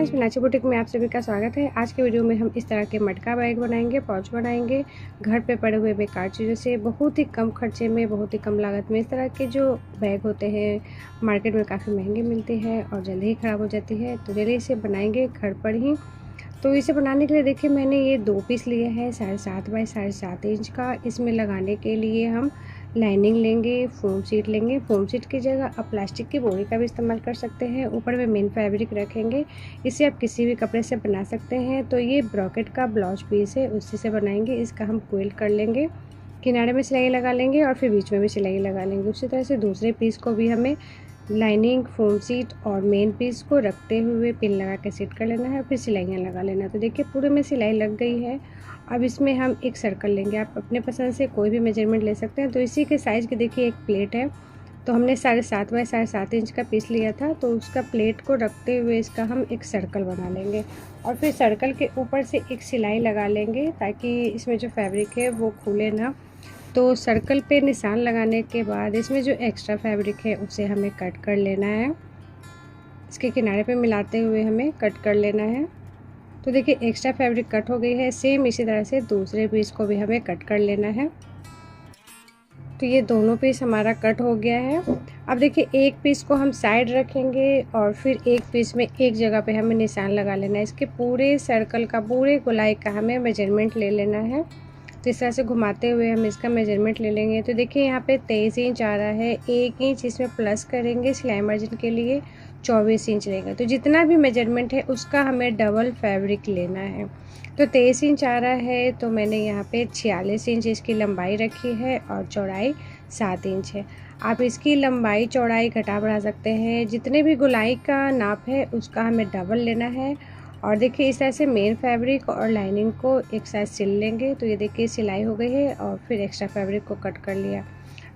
Friends, Meenakshi boutique में आप सभी का स्वागत है। आज के वीडियो में हम इस तरह के मटका बैग बनाएंगे, पाउच बनाएंगे घर पे पड़े हुए बेकार चीज़ों से बहुत ही कम खर्चे में, बहुत ही कम लागत में। इस तरह के जो बैग होते हैं मार्केट में काफ़ी महंगे मिलते हैं और जल्दी ही ख़राब हो जाती है, तो चलिए इसे बनाएंगे घर पर ही। तो इसे बनाने के लिए देखिए मैंने ये 2 पीस लिए हैं 7.5 बाई 7.5 इंच का। इसमें लगाने के लिए हम लाइनिंग लेंगे, फोम शीट लेंगे। फोम शीट की जगह आप प्लास्टिक की बोरी का भी इस्तेमाल कर सकते हैं। ऊपर में मेन फैब्रिक रखेंगे। इसे आप किसी भी कपड़े से बना सकते हैं। तो ये ब्रॉकेट का ब्लाउज पीस है, उसी से बनाएंगे। इसका हम क्विल्ट कर लेंगे, किनारे में सिलाई लगा लेंगे और फिर बीच में भी सिलाई लगा लेंगे। उसी तरह से दूसरे पीस को भी हमें लाइनिंग, फोम शीट और मेन पीस को रखते हुए पिन लगा के सेट कर लेना है और फिर सिलाइयाँ लगा लेना है। तो देखिए पूरे में सिलाई लग गई है। अब इसमें हम एक सर्कल लेंगे। आप अपने पसंद से कोई भी मेजरमेंट ले सकते हैं। तो इसी के साइज़ की देखिए एक प्लेट है। तो हमने 7.5 बाई 7.5 इंच का पीस लिया था, तो उसका प्लेट को रखते हुए इसका हम एक सर्कल बना लेंगे और फिर सर्कल के ऊपर से एक सिलाई लगा लेंगे ताकि इसमें जो फैब्रिक है वो खुले ना। तो सर्कल पे निशान लगाने के बाद इसमें जो एक्स्ट्रा फैब्रिक है उसे हमें कट कर लेना है। इसके किनारे पे मिलाते हुए हमें कट कर लेना है। तो देखिए एक्स्ट्रा फैब्रिक कट हो गई है। सेम इसी तरह से दूसरे पीस को भी हमें कट कर लेना है। तो ये दोनों पीस हमारा कट हो गया है। अब देखिए एक पीस को हम साइड रखेंगे और फिर एक पीस में एक जगह पे हमें निशान लगा लेना है। इसके पूरे सर्कल का, पूरे गोलाई का हमें मेजरमेंट ले लेना है। तो इस तरह से घुमाते हुए हम इसका मेजरमेंट ले लेंगे। तो देखिए यहाँ पे 23 इंच आ रहा है। 1 इंच इसमें प्लस करेंगे सिलाई मार्जिन के लिए, 24 इंच रहेगा। तो जितना भी मेजरमेंट है उसका हमें डबल फैब्रिक लेना है। तो 23 इंच आ रहा है, तो मैंने यहाँ पे 46 इंच इसकी लंबाई रखी है और चौड़ाई 7 इंच है। आप इसकी लंबाई चौड़ाई घटा बढ़ा सकते हैं। जितने भी गोलाई का नाप है उसका हमें डबल लेना है। और देखिए इस तरह से मेन फैब्रिक और लाइनिंग को एक साथ सिल लेंगे। तो ये देखिए सिलाई हो गई है और फिर एक्स्ट्रा फैब्रिक को कट कर लिया।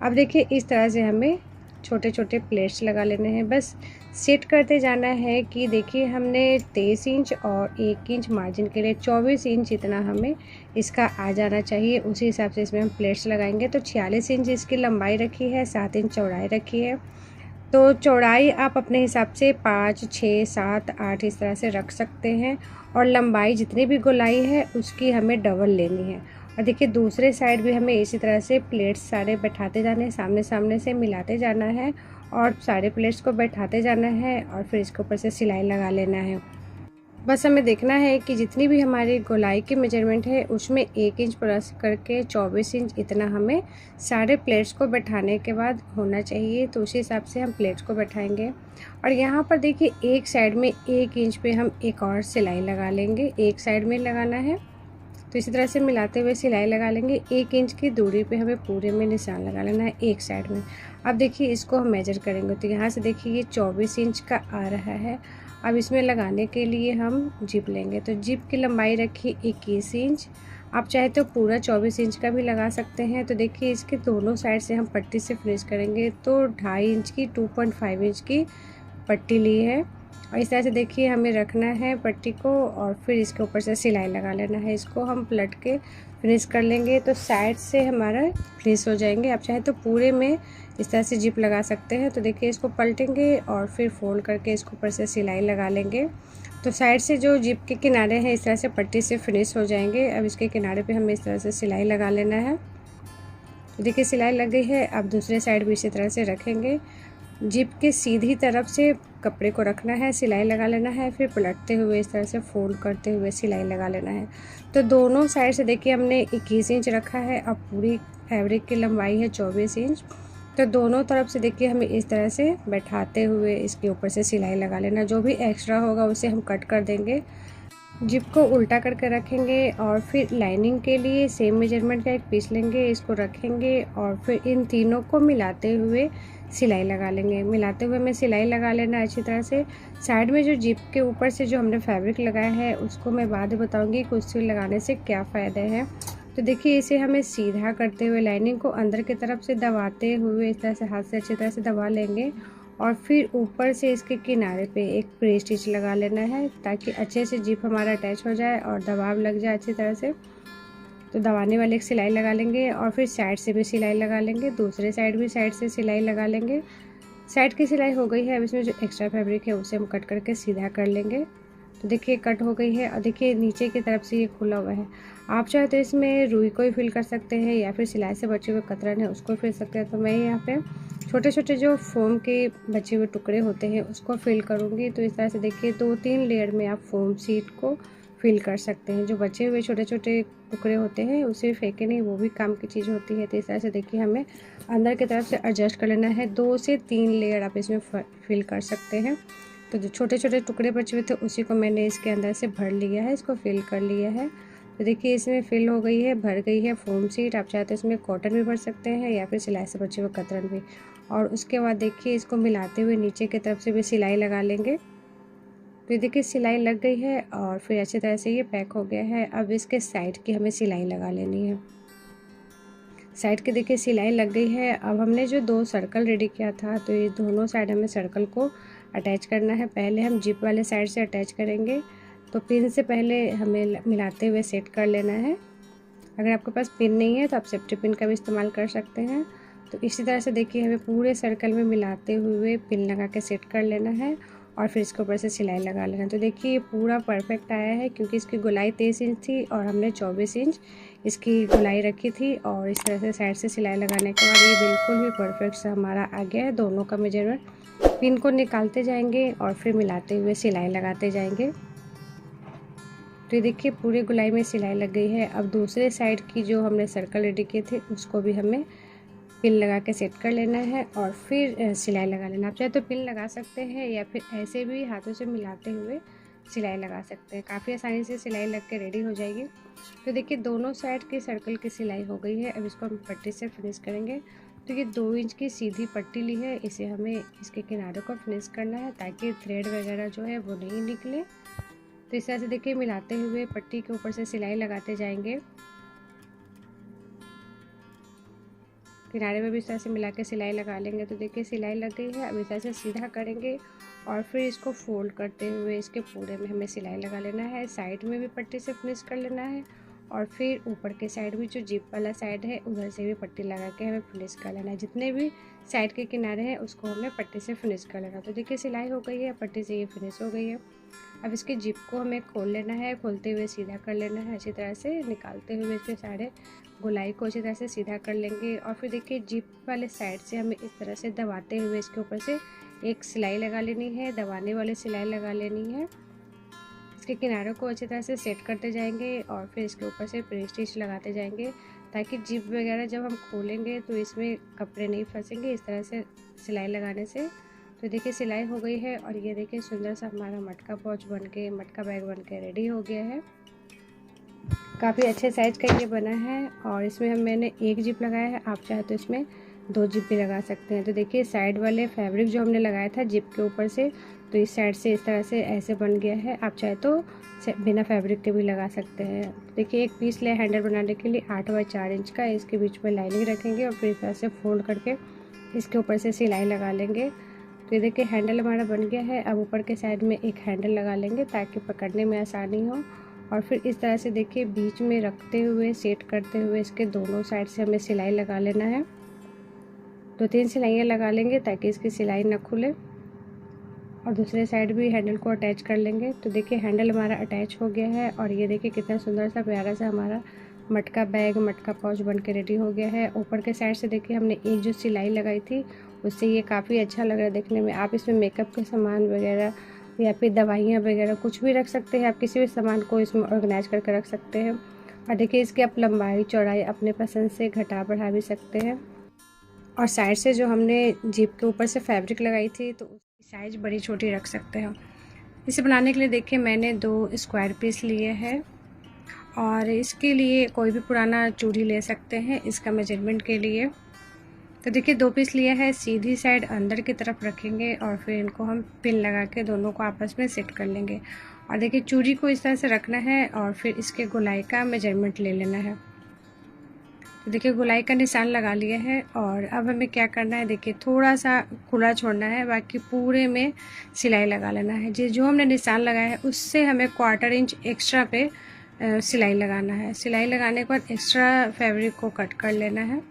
अब देखिए इस तरह से हमें छोटे छोटे प्लेट्स लगा लेने हैं। बस सेट करते जाना है कि देखिए हमने 23 इंच और 1 इंच मार्जिन के लिए 24 इंच इतना हमें इसका आ जाना चाहिए। उसी हिसाब से इसमें हम प्लेट्स लगाएंगे। तो 46 इंच इसकी लंबाई रखी है, 7 इंच चौड़ाई रखी है। तो चौड़ाई आप अपने हिसाब से 5, 6, 7, 8 इस तरह से रख सकते हैं। और लंबाई जितनी भी गोलाई है उसकी हमें डबल लेनी है। और देखिए दूसरे साइड भी हमें इसी तरह से प्लेट्स सारे बैठाते जाने हैं, सामने सामने से मिलाते जाना है और सारे प्लेट्स को बैठाते जाना है और फिर इसके ऊपर से सिलाई लगा लेना है। बस हमें देखना है कि जितनी भी हमारी गोलाई की मेजरमेंट है उसमें 1 इंच प्लस करके 24 इंच इतना हमें सारे प्लेट्स को बैठाने के बाद होना चाहिए। तो उसी हिसाब से हम प्लेट्स को बैठाएंगे। और यहाँ पर देखिए एक साइड में 1 इंच पे हम एक और सिलाई लगा लेंगे। एक साइड में लगाना है, तो इसी तरह से मिलाते हुए सिलाई लगा लेंगे। 1 इंच की दूरी पे हमें पूरे में निशान लगा लेना है एक साइड में। अब देखिए इसको हम मेजर करेंगे। तो यहाँ से देखिए ये 24 इंच का आ रहा है। अब इसमें लगाने के लिए हम जिप लेंगे। तो जिप की लंबाई रखी 21 इंच। आप चाहे तो पूरा 24 इंच का भी लगा सकते हैं। तो देखिए इसके दोनों साइड से हम पट्टी से फिनिश करेंगे। तो 2.5 इंच की 2.5 इंच की पट्टी ली है और इस तरह से देखिए हमें रखना है पट्टी को और फिर इसके ऊपर से सिलाई लगा लेना है। इसको हम पलट के फिनिश कर लेंगे तो साइड से हमारा फिनिश हो जाएंगे। आप चाहे तो पूरे में इस तरह से जिप लगा सकते हैं। तो देखिए इसको पलटेंगे और फिर फोल्ड करके इसके ऊपर से सिलाई लगा लेंगे। तो साइड से जो जिप के किनारे हैं इस तरह से पट्टी से फिनिश हो जाएंगे। अब इसके किनारे पे हमें इस तरह से सिलाई लगा लेना है। तो देखिए सिलाई लग गई है। अब दूसरे साइड भी इसी तरह से रखेंगे। जिप के सीधी तरफ से कपड़े को रखना है, सिलाई लगा लेना है, फिर पलटते हुए इस तरह से फोल्ड करते हुए सिलाई लगा लेना है। तो दोनों साइड से देखिए हमने 21 इंच रखा है। अब पूरी फैब्रिक की लंबाई है 24 इंच। तो दोनों तरफ से देखिए हमें इस तरह से बैठाते हुए इसके ऊपर से सिलाई लगा लेना। जो भी एक्स्ट्रा होगा उसे हम कट कर देंगे। जिप को उल्टा करके रखेंगे और फिर लाइनिंग के लिए सेम मेजरमेंट का एक पीस लेंगे, इसको रखेंगे और फिर इन तीनों को मिलाते हुए सिलाई लगा लेंगे। मिलाते हुए हमें सिलाई लगा लेना अच्छी तरह से। साइड में जो जिप के ऊपर से जो हमने फैब्रिक लगाया है उसको मैं बाद में बताऊंगी कि उससे लगाने से क्या फ़ायदे हैं। तो देखिए इसे हमें सीधा करते हुए लाइनिंग को अंदर की तरफ से दबाते हुए इस तरह से हाथ से अच्छी तरह से दबा लेंगे और फिर ऊपर से इसके किनारे पे एक प्री स्टिच लगा लेना है ताकि अच्छे से जिप हमारा अटैच हो जाए और दबाव लग जाए अच्छी तरह से। तो दबाने वाले एक सिलाई लगा लेंगे और फिर साइड से भी सिलाई लगा लेंगे। दूसरे साइड भी साइड से सिलाई लगा लेंगे। साइड की सिलाई हो गई है। अब इसमें जो एक्स्ट्रा फैब्रिक है उसे हम कट करके सीधा कर लेंगे। तो देखिए कट हो गई है और देखिए नीचे की तरफ से ये खुला हुआ है। आप चाहे तो इसमें रुई को ही फिल कर सकते हैं या फिर सिलाई से बचे हुए कतरन है उसको फिल सकते हैं। तो मैं यहाँ पे छोटे छोटे जो फोम के बचे हुए टुकड़े होते हैं उसको फिल करूँगी। तो इस तरह से देखिए 2-3 लेयर में आप फोम शीट को फिल कर सकते हैं। जो बचे हुए छोटे छोटे टुकड़े होते हैं उसे फेंके नहीं, वो भी काम की चीज़ होती है। तो इस तरह से देखिए हमें अंदर की तरफ से एडजस्ट कर लेना है। 2 से 3 लेयर आप इसमें फिल कर सकते हैं। तो जो छोटे छोटे टुकड़े बचे हुए थे उसी को मैंने इसके अंदर से भर लिया है, इसको फिल कर लिया है। तो देखिए इसमें फिल हो गई है, भर गई है फोम शीट। आप चाहे तो इसमें कॉटन भी भर सकते हैं या फिर सिलाई से बचे हुए कतरन भी। और उसके बाद देखिए इसको मिलाते हुए नीचे की तरफ से भी सिलाई लगा लेंगे। तो देखिए सिलाई लग गई है और फिर अच्छी तरह से ये पैक हो गया है। अब इसके साइड की हमें सिलाई लगा लेनी है। साइड की देखिए सिलाई लग गई है। अब हमने जो 2 सर्कल रेडी किया था तो ये दोनों साइड हमें सर्कल को अटैच करना है। पहले हम जिप वाले साइड से अटैच करेंगे। तो पिन से पहले हमें मिलाते हुए सेट कर लेना है। अगर आपके पास पिन नहीं है तो आप सेफ्टी पिन का भी इस्तेमाल कर सकते हैं। तो इसी तरह से देखिए हमें पूरे सर्कल में मिलाते हुए पिन लगा के सेट कर लेना है और फिर इसके ऊपर से सिलाई लगा लेना। तो देखिए ये पूरा परफेक्ट आया है क्योंकि इसकी गोलाई 23 इंच थी और हमने 24 इंच इसकी गोलाई रखी थी। और इस तरह से साइड से सिलाई लगाने के बाद ये बिल्कुल भी परफेक्ट सा हमारा आ गया है। दोनों का मेजरमेंट पिन को निकालते जाएंगे और फिर मिलाते हुए सिलाई लगाते जाएंगे। तो ये देखिए पूरे गोलाई में सिलाई लग गई है। अब दूसरे साइड की जो हमने सर्कल रेडी किए थे उसको भी हमें पिन लगा के सेट कर लेना है और फिर सिलाई लगा लेना। आप चाहे तो पिन लगा सकते हैं या फिर ऐसे भी हाथों से मिलाते हुए सिलाई लगा सकते हैं। काफ़ी आसानी से सिलाई लग के रेडी हो जाएगी। तो देखिए दोनों साइड के सर्कल की सिलाई हो गई है। अब इसको हम पट्टी से फिनिश करेंगे। तो ये 2 इंच की सीधी पट्टी ली है, इसे हमें इसके किनारे को फिनिश करना है ताकि थ्रेड वगैरह जो है वो नहीं निकले। तो इस तरह से देखिए मिलाते हुए पट्टी के ऊपर से सिलाई लगाते जाएंगे। किनारे में भी इस तरह से मिला के सिलाई लगा लेंगे। तो देखिए सिलाई लग गई है। अब इस तरह से सीधा करेंगे और फिर इसको फोल्ड करते हुए इसके पूरे में हमें सिलाई लगा लेना है। साइड में भी पट्टी से फिनिश कर लेना है और फिर ऊपर के साइड भी जो जिप वाला साइड है उधर से भी पट्टी लगा के हमें फिनिश कर लेना है। जितने भी साइड के किनारे हैं उसको हमें पट्टी से फिनिश कर लेना। तो देखिए सिलाई हो गई है, पट्टी से ये फिनिश हो गई है। अब इसके जिप को हमें खोल लेना है, खोलते हुए सीधा कर लेना है अच्छी तरह से, निकालते हुए इसके सारे गोलाई को अच्छी तरह से सीधा कर लेंगे। और फिर देखिए जिप वाले साइड से हमें इस तरह से दबाते हुए इसके ऊपर से एक सिलाई लगा लेनी है, दबाने वाली सिलाई लगा लेनी है। इसके किनारों को अच्छी तरह से सेट करते जाएंगे और फिर इसके ऊपर से प्री स्टिच लगाते जाएंगे ताकि जिप वगैरह जब हम खोलेंगे तो इसमें कपड़े नहीं फंसेंगे इस तरह से सिलाई लगाने से। तो देखिए सिलाई हो गई है और ये देखिए सुंदर सा हमारा मटका पाउच बन के, मटका बैग बन के रेडी हो गया है। काफ़ी अच्छे साइज़ का ये बना है और इसमें मैंने 1 जिप लगाया है। आप चाहे तो इसमें 2 जिप भी लगा सकते हैं। तो देखिए साइड वाले फैब्रिक जो हमने लगाया था जिप के ऊपर से, तो इस साइड से इस तरह से ऐसे बन गया है। आप चाहे तो बिना फैब्रिक के भी लगा सकते हैं। देखिए एक पीस ले हैंडल बनाने के लिए 8 बाई 4 इंच का, इसके बीच में लाइनिंग रखेंगे और फिर इस तरह से फोल्ड करके इसके ऊपर से सिलाई लगा लेंगे। तो ये देखिए हैंडल हमारा बन गया है। अब ऊपर के साइड में एक हैंडल लगा लेंगे ताकि पकड़ने में आसानी हो। और फिर इस तरह से देखिए बीच में रखते हुए सेट करते हुए इसके दोनों साइड से हमें सिलाई लगा लेना है। 2-3 सिलाइयाँ लगा लेंगे ताकि इसकी सिलाई ना खुले। और दूसरे साइड भी हैंडल को अटैच कर लेंगे। तो देखिए हैंडल हमारा अटैच हो गया है और ये देखिए कितना सुंदर सा प्यारा सा हमारा मटका बैग, मटका पाउच बन के रेडी हो गया है। ऊपर के साइड से देखिए हमने एक जो सिलाई लगाई थी उससे ये काफ़ी अच्छा लग रहा है देखने में। आप इसमें मेकअप के सामान वगैरह या फिर दवाइयाँ वगैरह कुछ भी रख सकते हैं। आप किसी भी सामान को इसमें ऑर्गेनाइज करके रख सकते हैं। और देखिए इसकी आप लंबाई चौड़ाई अपने पसंद से घटा बढ़ा भी सकते हैं। और साइड से जो हमने जिप के ऊपर से फैब्रिक लगाई थी तो उसकी साइज़ बड़ी छोटी रख सकते हैं। इसे बनाने के लिए देखिए मैंने 2 स्क्वायर पीस लिए हैं और इसके लिए कोई भी पुराना चूड़ी ले सकते हैं इसका मेजरमेंट के लिए। तो देखिए 2 पीस लिया है, सीधी साइड अंदर की तरफ रखेंगे और फिर इनको हम पिन लगा के दोनों को आपस में सेट कर लेंगे। और देखिए चूड़ी को इस तरह से रखना है और फिर इसके गोलाई का मेजरमेंट ले लेना है। तो देखिए गोलाई का निशान लगा लिया है और अब हमें क्या करना है, देखिए थोड़ा सा खुला छोड़ना है, बाकी पूरे में सिलाई लगा लेना है। जो हमने निशान लगाया है उससे हमें 1/4 इंच एक्स्ट्रा पे सिलाई लगाना है। सिलाई लगाने के बाद एक्स्ट्रा फैब्रिक को कट कर लेना है।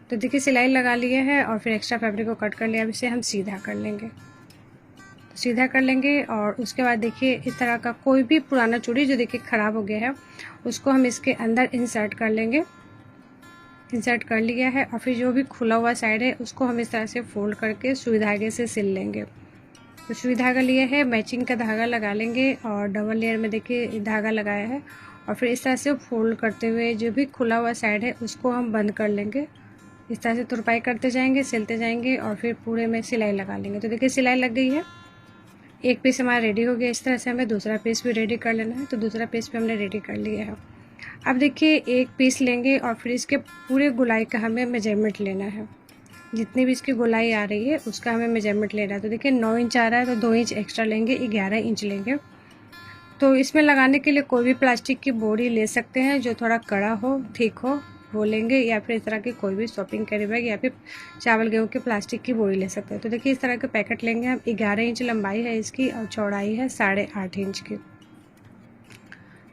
तो देखिए सिलाई लगा लिया है और फिर एक्स्ट्रा फैब्रिक को कट कर लिया। अब इसे हम सीधा कर लेंगे। तो सीधा कर लेंगे। और उसके बाद देखिए इस तरह का कोई भी पुराना चूड़ी जो देखिए ख़राब हो गया है उसको हम इसके अंदर इंसर्ट कर लेंगे। इंसर्ट कर लिया है और फिर जो भी खुला हुआ साइड है उसको हम इस तरह से फोल्ड करके सुई धागे से सिल लेंगे। तो सुई धागा लिया है, मैचिंग का धागा लगा लेंगे और डबल लेयर में देखिए धागा लगाया है और फिर इस तरह से फोल्ड करते हुए जो भी खुला हुआ साइड है उसको हम बंद कर लेंगे। इस तरह से तुरपाई करते जाएंगे, सिलते जाएंगे और फिर पूरे में सिलाई लगा लेंगे। तो देखिए सिलाई लग गई है, एक पीस हमारा रेडी हो गया। इस तरह से हमें दूसरा पीस भी रेडी कर लेना है। तो दूसरा पीस भी हमने रेडी कर लिया है। अब देखिए एक पीस लेंगे और फिर इसके पूरे गोलाई का हमें मेजरमेंट लेना है। जितनी भी इसकी गोलाई आ रही है उसका हमें मेजरमेंट लेना है। तो देखिए 9 इंच आ रहा है तो 2 इंच एक्स्ट्रा लेंगे, 11 इंच लेंगे। तो इसमें लगाने के लिए कोई भी प्लास्टिक की बोरी ले सकते हैं जो थोड़ा कड़ा हो, ठीक हो, वो लेंगे, या फिर इस तरह की कोई भी शॉपिंग कैरी बैग या फिर चावल गेहूँ के प्लास्टिक की बोरी ले सकते हैं। तो देखिए इस तरह के पैकेट लेंगे हम। 11 इंच लंबाई है इसकी और चौड़ाई है 8.5 इंच की।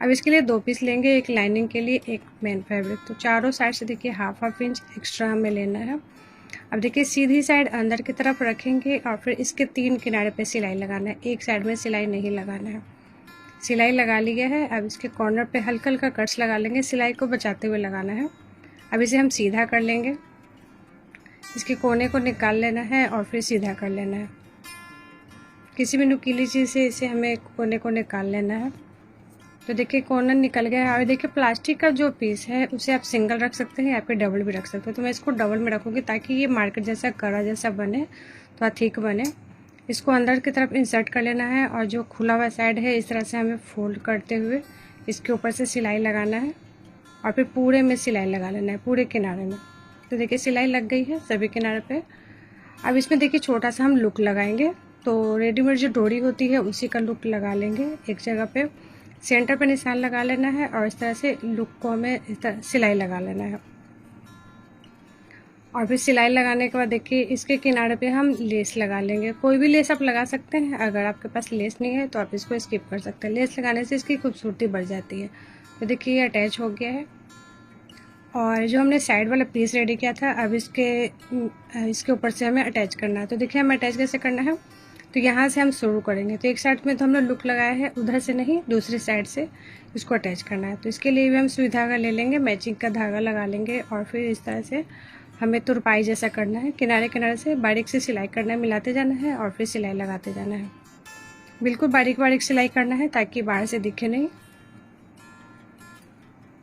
अब इसके लिए 2 पीस लेंगे, एक लाइनिंग के लिए, एक मेन फैब्रिक। तो चारों साइड से देखिए हाफ इंच एक्स्ट्रा हमें लेना है। अब देखिए सीधी साइड अंदर की तरफ रखेंगे और फिर इसके 3 किनारे पे सिलाई लगाना है। एक साइड में सिलाई नहीं लगाना है। सिलाई लगा लिया है। अब इसके कॉर्नर पे हल्का हल्का कट्स लगा लेंगे, सिलाई को बचाते हुए लगाना है। अब इसे हम सीधा कर लेंगे, इसके कोने को निकाल लेना है और फिर सीधा कर लेना है। किसी भी नुकीली चीज़ से इसे हमें कोने को निकाल लेना है। तो देखिए कॉर्नर निकल गया है। और देखिए प्लास्टिक का जो पीस है उसे आप सिंगल रख सकते हैं या फिर डबल भी रख सकते हैं। तो मैं इसको डबल में रखूँगी ताकि ये मार्केट जैसा कड़ा जैसा बने, थोड़ा थिक बने। इसको अंदर की तरफ इंसर्ट कर लेना है और जो खुला हुआ साइड है इस तरह से हमें फोल्ड करते हुए इसके ऊपर से सिलाई लगाना है और फिर पूरे में सिलाई लगा लेना है, पूरे किनारे में। तो देखिए सिलाई लग गई है सभी किनारे पे। अब इसमें देखिए छोटा सा हम लुक लगाएंगे। तो रेडीमेड जो डोरी होती है उसी का लुक लगा लेंगे। एक जगह पे सेंटर पे निशान लगा लेना है और इस तरह से लुक को हमें इस तरह सिलाई लगा लेना है। और फिर सिलाई लगाने के बाद देखिए इसके किनारे पे हम लेस लगा लेंगे। कोई भी लेस आप लगा सकते हैं, अगर आपके पास लेस नहीं है तो आप इसको स्किप कर सकते हैं। लेस लगाने से इसकी खूबसूरती बढ़ जाती है। तो देखिए ये अटैच हो गया है। और जो हमने साइड वाला पीस रेडी किया था अब इसके ऊपर से हमें अटैच करना है। तो देखिए हमें अटैच कैसे करना है, तो यहाँ से हम शुरू करेंगे। तो एक साइड में तो हमने लुक लगाया है, उधर से नहीं, दूसरी साइड से इसको अटैच करना है। तो इसके लिए भी हम सुई धागा ले लेंगे, मैचिंग का धागा लगा लेंगे और फिर इस तरह से हमें तुरपाई जैसा करना है। किनारे किनारे से बारीक से सिलाई करना है, मिलाते जाना है और फिर सिलाई लगाते जाना है। बिल्कुल बारीक बारीक सिलाई करना है ताकि बाहर से दिखे नहीं।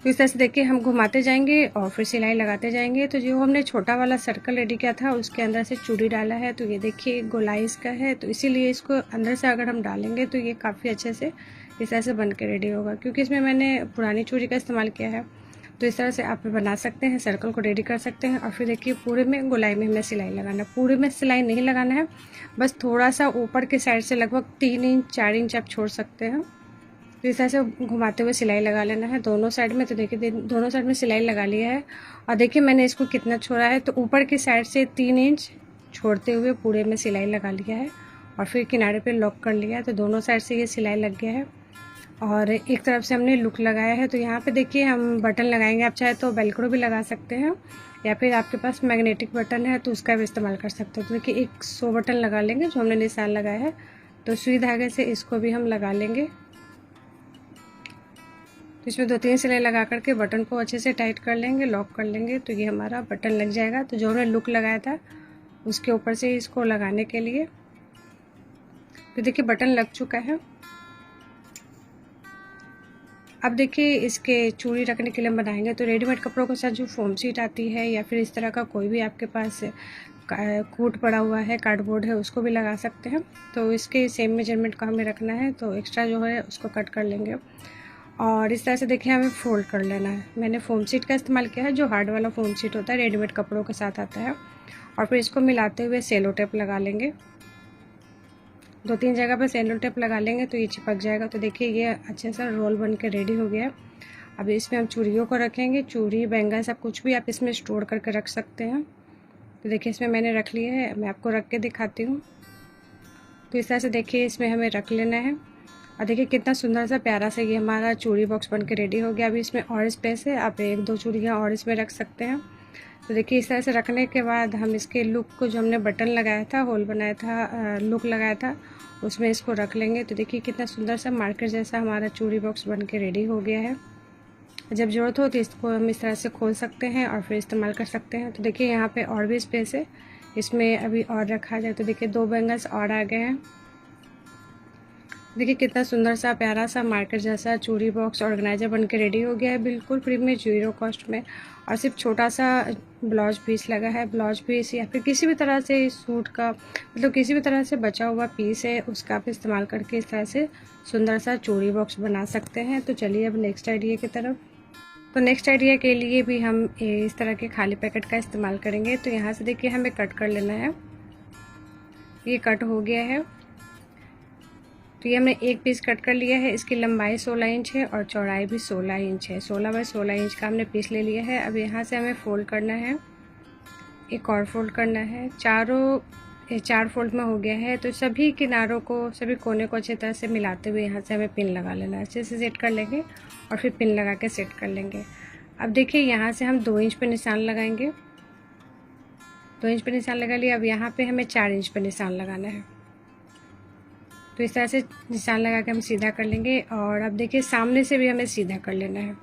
तो इस तरह से देखिए हम घुमाते जाएंगे और फिर सिलाई लगाते जाएंगे। तो जो हमने छोटा वाला सर्कल रेडी किया था उसके अंदर से चूड़ी डाला है। तो ये देखिए गोलाई इसका है, तो इसीलिए इसको अंदर से अगर हम डालेंगे तो ये काफ़ी अच्छे से इस तरह से बन के रेडी होगा। क्योंकि इसमें मैंने पुरानी चूड़ी का इस्तेमाल किया है। तो इस तरह से आप बना सकते हैं, सर्कल को रेडी कर सकते हैं। और फिर देखिए पूरे में गोलाई में हमें सिलाई लगाना है। पूरे में सिलाई नहीं लगाना है, बस थोड़ा सा ऊपर के साइड से लगभग 3 इंच 4 इंच आप छोड़ सकते हैं। तो इस तरह से घुमाते हुए सिलाई लगा लेना है दोनों साइड में। तो देखिए दोनों साइड में सिलाई लगा लिया है। और देखिए मैंने इसको कितना छोड़ा है, तो ऊपर की साइड से 3 इंच छोड़ते हुए पूरे में सिलाई लगा लिया है और फिर किनारे पे लॉक कर लिया है। तो दोनों साइड से ये सिलाई लग गया है और एक तरफ से हमने लुक लगाया है। तो यहाँ पे देखिए हम बटन लगाएंगे। आप चाहे तो वेलक्रो भी लगा सकते हैं या फिर आपके पास मैग्नेटिक बटन है तो उसका भी इस्तेमाल कर सकते हो। तो देखिए एक 100 बटन लगा लेंगे जो हमने निशान लगाया है। तो सुई धागे से इसको भी हम लगा लेंगे। तो इसमें 2-3 सिलाई लगा करके बटन को अच्छे से टाइट कर लेंगे, लॉक कर लेंगे। तो ये हमारा बटन लग जाएगा। तो जो हमने लुक लगाया था उसके ऊपर से इसको लगाने के लिए, तो देखिए बटन लग चुका है। अब देखिए इसके चूड़ी रखने के लिए हम बनाएंगे। तो रेडीमेड कपड़ों के साथ जो फोम शीट आती है या फिर इस तरह का कोई भी आपके पास कूट पड़ा हुआ है, कार्डबोर्ड है, उसको भी लगा सकते हैं। तो इसके सेम मेजरमेंट का हमें रखना है। तो एक्स्ट्रा जो है उसको कट कर लेंगे और इस तरह से देखिए हमें फोल्ड कर लेना है। मैंने फोम शीट का इस्तेमाल किया है, जो हार्ड वाला फोम शीट होता है, रेडीमेड कपड़ों के साथ आता है। और फिर इसको मिलाते हुए सेलो टेप लगा लेंगे। 2-3 जगह पर सेलो टेप लगा लेंगे तो ये चिपक जाएगा। तो देखिए ये अच्छे से रोल बन के रेडी हो गया है। अब इसमें हम चूड़ियों को रखेंगे। चूड़ी, बैंगल, सब कुछ भी आप इसमें स्टोर करके रख सकते हैं। तो देखिए इसमें मैंने रख लिया है, मैं आपको रख के दिखाती हूँ। तो इस तरह से देखिए इसमें हमें रख लेना है। और देखिए कितना सुंदर सा प्यारा सा ये हमारा चूड़ी बॉक्स बन के रेडी हो गया। अभी इसमें और स्पेस है, आप 1-2 चूड़ियाँ और इसमें रख सकते हैं। तो देखिए इस तरह से रखने के बाद हम इसके लुक को, जो हमने बटन लगाया था, होल बनाया था, लुक लगाया था, उसमें इसको रख लेंगे। तो देखिए कितना सुंदर सा मार्केट जैसा हमारा चूड़ी बॉक्स बन के रेडी हो गया है। जब ज़रूरत हो तो इसको हम इस तरह से खोल सकते हैं और फिर इस्तेमाल कर सकते हैं। तो देखिए यहाँ पे और भी स्पेस है, इसमें अभी और रखा जाए। तो देखिए 2 बैंगल्स और आ गए हैं। देखिए कितना सुंदर सा प्यारा सा मार्केट जैसा चूड़ी बॉक्स ऑर्गेनाइजर बन के रेडी हो गया है, बिल्कुल फ्री में, 0 कॉस्ट में। और सिर्फ छोटा सा ब्लाउज पीस लगा है। ब्लाउज पीस या फिर किसी भी तरह से इस सूट का, मतलब किसी भी तरह से बचा हुआ पीस है, उसका आप इस्तेमाल करके इस तरह से सुंदर सा चूड़ी बॉक्स बना सकते हैं। तो चलिए अब नेक्स्ट आइडिया की तरफ। तो नेक्स्ट आइडिया के लिए भी हम इस तरह के खाली पैकेट का इस्तेमाल करेंगे। तो यहाँ से देखिए हमें कट कर लेना है। ये कट हो गया है। तो ये हमने एक पीस कट कर लिया है। इसकी लंबाई 16 इंच है और चौड़ाई भी 16 इंच है। 16 बाय 16 इंच का हमने पीस ले लिया है। अब यहाँ से हमें फोल्ड करना है, एक और फोल्ड करना है। 4 फोल्ड में हो गया है। तो सभी किनारों को, सभी कोने को अच्छी तरह से मिलाते हुए यहाँ से हमें पिन लगा लेना है। अच्छे से सेट कर लेंगे और फिर पिन लगा के सेट कर लेंगे। अब देखिए यहाँ से हम 2 इंच पे निशान लगाएंगे। 2 इंच पे निशान लगा लिया। अब यहाँ पे हमें 4 इंच पे निशान लगाना है। तो इस तरह से निशान लगा के हम सीधा कर लेंगे। और अब देखिए सामने से भी हमें सीधा कर लेना है।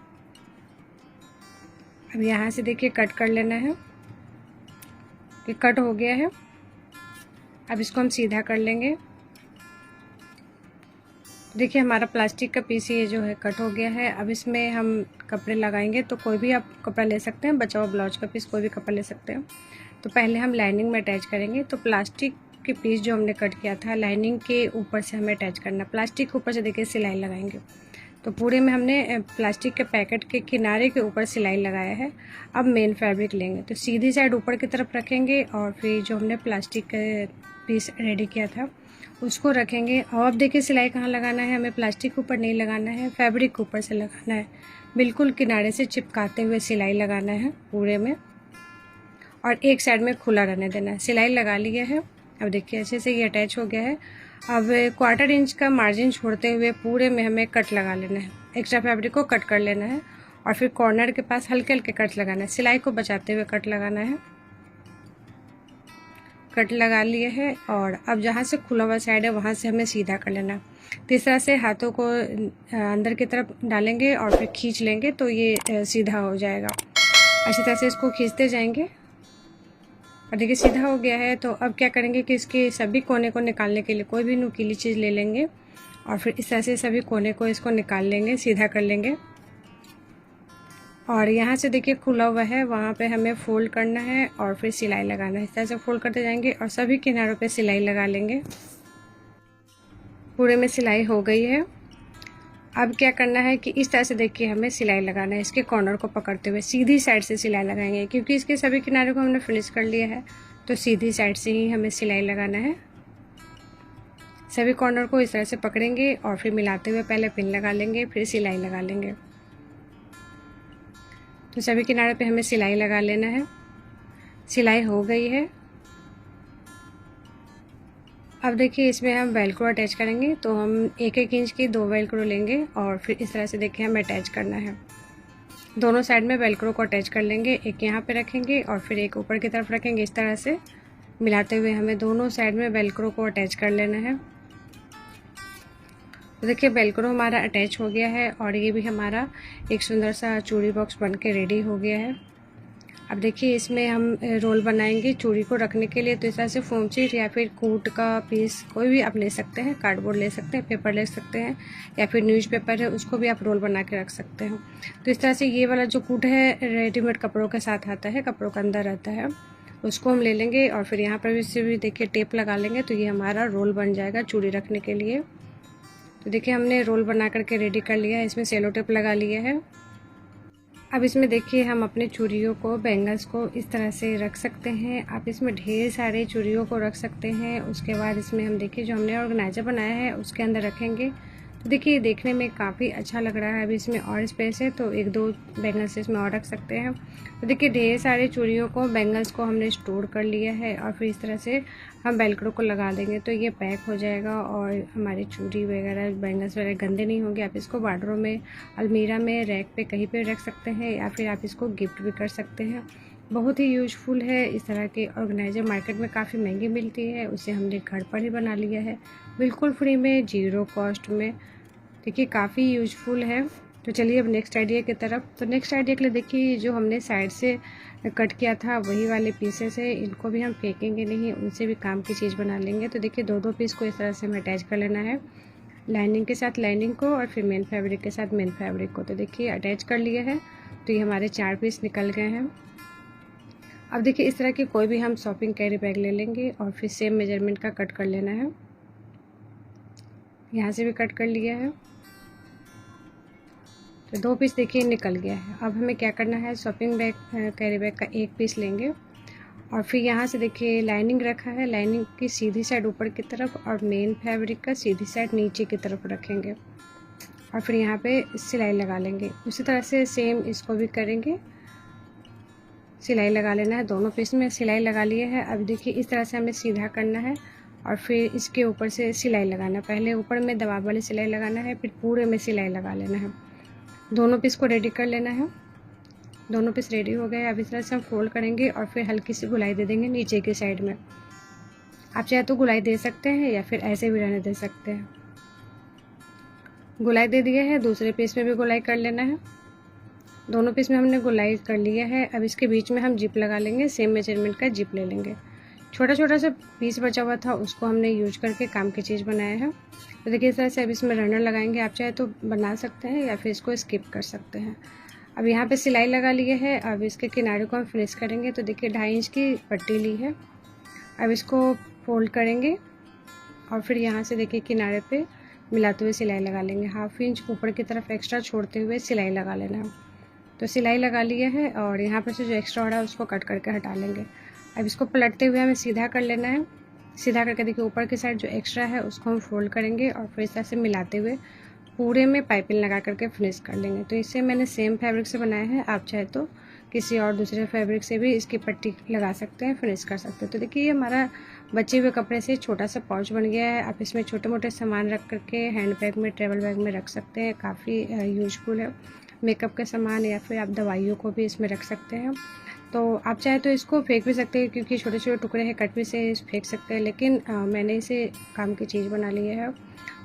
अब यहाँ से देखिए कट कर लेना है। ये कट हो गया है। अब इसको हम सीधा कर लेंगे। देखिए हमारा प्लास्टिक का पीस ये जो है कट हो गया है। अब इसमें हम कपड़े लगाएंगे। तो कोई भी आप कपड़ा ले सकते हैं, बचा हुआ ब्लाउज का पीस कोई भी कपड़ा ले सकते हैं। तो पहले हम लाइनिंग में अटैच करेंगे। तो प्लास्टिक के पीस जो हमने कट किया था, लाइनिंग के ऊपर से हमें अटैच करना। प्लास्टिक के ऊपर से देखिए सिलाई लगाएंगे। तो पूरे में हमने प्लास्टिक के पैकेट के किनारे के ऊपर सिलाई लगाया है। अब मेन फैब्रिक लेंगे। तो सीधी साइड ऊपर की तरफ रखेंगे और फिर जो हमने प्लास्टिक का पीस रेडी किया था उसको रखेंगे। और अब देखिए सिलाई कहाँ लगाना है, हमें प्लास्टिक के ऊपर नहीं लगाना है, फैब्रिक के ऊपर से लगाना है। बिल्कुल किनारे से चिपकाते हुए सिलाई लगाना है पूरे में, और एक साइड में खुला रहने देना है। सिलाई लगा लिया है। अब देखिए अच्छे से ये अटैच हो गया है। अब 1/4 इंच का मार्जिन छोड़ते हुए पूरे में हमें कट लगा लेना है। एक्स्ट्रा फैब्रिक को कट कर लेना है और फिर कॉर्नर के पास हल्के हल्के कट लगाना है। सिलाई को बचाते हुए कट लगाना है। कट लगा लिए है। और अब जहाँ से खुला हुआ साइड है वहाँ से हमें सीधा कर लेना है। तो इस तरह से हाथों को अंदर की तरफ डालेंगे और फिर खींच लेंगे तो ये सीधा हो जाएगा। अच्छी तरह से इसको खींचते जाएंगे। और देखिए सीधा हो गया है। तो अब क्या करेंगे कि इसके सभी कोने को निकालने के लिए कोई भी नुकीली चीज़ ले लेंगे और फिर इस तरह से सभी कोने को इसको निकाल लेंगे, सीधा कर लेंगे। और यहाँ से देखिए खुला हुआ है, वहाँ पे हमें फोल्ड करना है और फिर सिलाई लगाना है। इस तरह से फोल्ड करते जाएंगे और सभी किनारों पे सिलाई लगा लेंगे। पूरे में सिलाई हो गई है। अब क्या करना है कि इस तरह से देखिए हमें सिलाई लगाना है। इसके कॉर्नर को पकड़ते हुए सीधी साइड से सिलाई लगाएंगे, क्योंकि इसके सभी किनारों को हमने फिनिश कर लिया है। तो सीधी साइड से ही हमें सिलाई लगाना है। सभी कॉर्नर को इस तरह से पकड़ेंगे और फिर मिलाते हुए पहले पिन लगा लेंगे, फिर सिलाई लगा लेंगे। तो सभी किनारे पे हमें सिलाई लगा लेना है। सिलाई हो गई है। अब देखिए इसमें हम वेलक्रो अटैच करेंगे। तो हम 1-1 इंच की 2 वेलक्रो लेंगे और फिर इस तरह से देखिए हमें अटैच करना है। दोनों साइड में वेलक्रो को अटैच कर लेंगे। एक यहाँ पे रखेंगे और फिर एक ऊपर की तरफ रखेंगे। इस तरह से मिलाते हुए हमें दोनों साइड में वेलक्रो को अटैच कर लेना है। तो देखिए वेलक्रो हमारा अटैच हो गया है और ये भी हमारा एक सुंदर सा चूड़ी बॉक्स बन के रेडी हो गया है। अब देखिए इसमें हम रोल बनाएंगे चूड़ी को रखने के लिए। तो इस तरह से फोम शीट या फिर कूट का पीस कोई भी आप ले सकते हैं, कार्डबोर्ड ले सकते हैं, पेपर ले सकते हैं, या फिर न्यूज़पेपर है उसको भी आप रोल बना के रख सकते हैं। तो इस तरह से ये वाला जो कूट है रेडीमेड कपड़ों के साथ आता है, कपड़ों के अंदर रहता है, उसको हम ले लेंगे और फिर यहाँ पर भी देखिए टेप लगा लेंगे। तो ये हमारा रोल बन जाएगा चूड़ी रखने के लिए। तो देखिए हमने रोल बना करके रेडी कर लिया है। इसमें सेलो टेप लगा लिया है। अब इसमें देखिए हम अपने चूड़ियों को, बैंगल्स को इस तरह से रख सकते हैं। आप इसमें ढेर सारे चूड़ियों को रख सकते हैं। उसके बाद इसमें हम देखिए जो हमने ऑर्गेनाइजर बनाया है उसके अंदर रखेंगे। तो देखिए देखने में काफ़ी अच्छा लग रहा है। अभी इसमें और स्पेस है तो 1-2 बैंगल्स इसमें और रख सकते हैं। तो देखिए ढेर सारे चूड़ियों को, बैंगल्स को हमने स्टोर कर लिया है और फिर इस तरह से हम वेलक्रो को लगा देंगे तो ये पैक हो जाएगा और हमारी चूड़ी वगैरह, बैंगल्स वगैरह गंदे नहीं होंगे। आप इसको वार्डरोब में, अलमीरा में, रैक पे कहीं पे रख सकते हैं या फिर आप इसको गिफ्ट भी कर सकते हैं। बहुत ही यूज़फुल है। इस तरह के ऑर्गेनाइज़र मार्केट में काफ़ी महंगी मिलती है, उसे हमने घर पर ही बना लिया है, बिल्कुल फ्री में, ज़ीरो कॉस्ट में। देखिए काफ़ी यूज़फुल है। तो चलिए अब नेक्स्ट आइडिया की तरफ। तो नेक्स्ट आइडिया के लिए देखिए जो हमने साइड से कट किया था वही वाले पीसेस है, इनको भी हम फेंकेंगे नहीं, उनसे भी काम की चीज़ बना लेंगे। तो देखिए दो पीस को इस तरह से हमें अटैच कर लेना है, लाइनिंग के साथ लाइनिंग को और फिर मेन फैब्रिक के साथ मेन फैब्रिक को। तो देखिए अटैच कर लिया है, तो ये हमारे 4 पीस निकल गए हैं। अब देखिए इस तरह की कोई भी हम शॉपिंग कैरी बैग ले लेंगे और फिर सेम मेजरमेंट का कट कर लेना है। यहाँ से भी कट कर लिया है, तो 2 पीस देखिए निकल गया है। अब हमें क्या करना है, शॉपिंग बैग कैरी बैग का 1 पीस लेंगे और फिर यहाँ से देखिए लाइनिंग रखा है, लाइनिंग की सीधी साइड ऊपर की तरफ और मेन फैब्रिक का सीधी साइड नीचे की तरफ रखेंगे और फिर यहाँ पे सिलाई लगा लेंगे। उसी तरह से सेम इसको भी करेंगे, सिलाई लगा लेना है। दोनों पीस में सिलाई लगा लिए है। अब देखिए इस तरह से हमें सीधा करना है और फिर इसके ऊपर से सिलाई लगाना है। पहले ऊपर में दबाव वाली सिलाई लगाना है, फिर पूरे में सिलाई लगा लेना है। दोनों पीस को रेडी कर लेना है। दोनों पीस रेडी हो गए। अब इस तरह से हम फोल्ड करेंगे और फिर हल्की सी गुलाई दे देंगे नीचे की साइड में। आप चाहे तो गुलाई दे सकते हैं या फिर ऐसे भी रहने दे सकते हैं। गुलाई दे दिया है, दूसरे पीस में भी गुलाई कर लेना है। दोनों पीस में हमने गुलाई कर लिया है। अब इसके बीच में हम जिप लगा लेंगे, सेम मेजरमेंट का जिप ले लेंगे। छोटा छोटा सा पीस बचा हुआ था उसको हमने यूज करके काम की चीज़ बनाया है। तो देखिए इस तरह से अब इसमें रनर लगाएंगे, आप चाहे तो बना सकते हैं या फिर इसको स्किप कर सकते हैं। अब यहाँ पे सिलाई लगा लिए है। अब इसके किनारे को हम फिनिश करेंगे। तो देखिए 2.5 इंच की पट्टी ली है। अब इसको फोल्ड करेंगे और फिर यहाँ से देखिए किनारे पे मिलाते हुए सिलाई लगा लेंगे। 1/2 इंच ऊपर की तरफ एक्स्ट्रा छोड़ते हुए सिलाई लगा लेना है। तो सिलाई लगा लिया है और यहाँ पर से जो एक्स्ट्रा हो रहा है उसको कट करके हटा लेंगे। अब इसको पलटते हुए हमें सीधा कर लेना है। सीधा करके देखिए ऊपर की साइड जो एक्स्ट्रा है उसको हम फोल्ड करेंगे और फिर इस तरह से मिलाते हुए पूरे में पाइपिंग लगा करके फिनिश कर लेंगे। तो इसे मैंने सेम फैब्रिक से बनाया है, आप चाहे तो किसी और दूसरे फैब्रिक से भी इसकी पट्टी लगा सकते हैं, फिनिश कर सकते हैं। तो देखिए ये हमारा बचे हुए कपड़े से छोटा सा पाउच बन गया है। आप इसमें छोटे मोटे सामान रख करके हैंड बैग में, ट्रैवल बैग में रख सकते हैं। काफ़ी यूजफुल है। मेकअप के सामान या फिर आप दवाइयों को भी इसमें रख सकते हैं। तो आप चाहे तो इसको फेंक भी सकते हैं, क्योंकि छोटे छोटे टुकड़े हैं, कट भी से फेंक सकते हैं, लेकिन मैंने इसे काम की चीज़ बना ली है।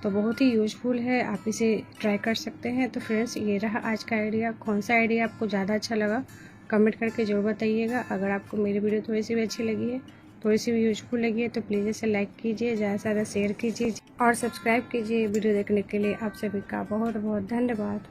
तो बहुत ही यूज़फुल है, आप इसे ट्राई कर सकते हैं। तो फ्रेंड्स ये रहा आज का आइडिया। कौन सा आइडिया आपको ज़्यादा अच्छा लगा कमेंट करके ज़रूर बताइएगा। अगर आपको मेरी वीडियो थोड़ी सी भी अच्छी लगी है, थोड़ी सी भी यूज़फुल लगी है, तो प्लीज़ इसे लाइक कीजिए, ज़्यादा से ज़्यादा शेयर कीजिए और सब्सक्राइब कीजिए। वीडियो देखने के लिए आप सभी का बहुत बहुत धन्यवाद।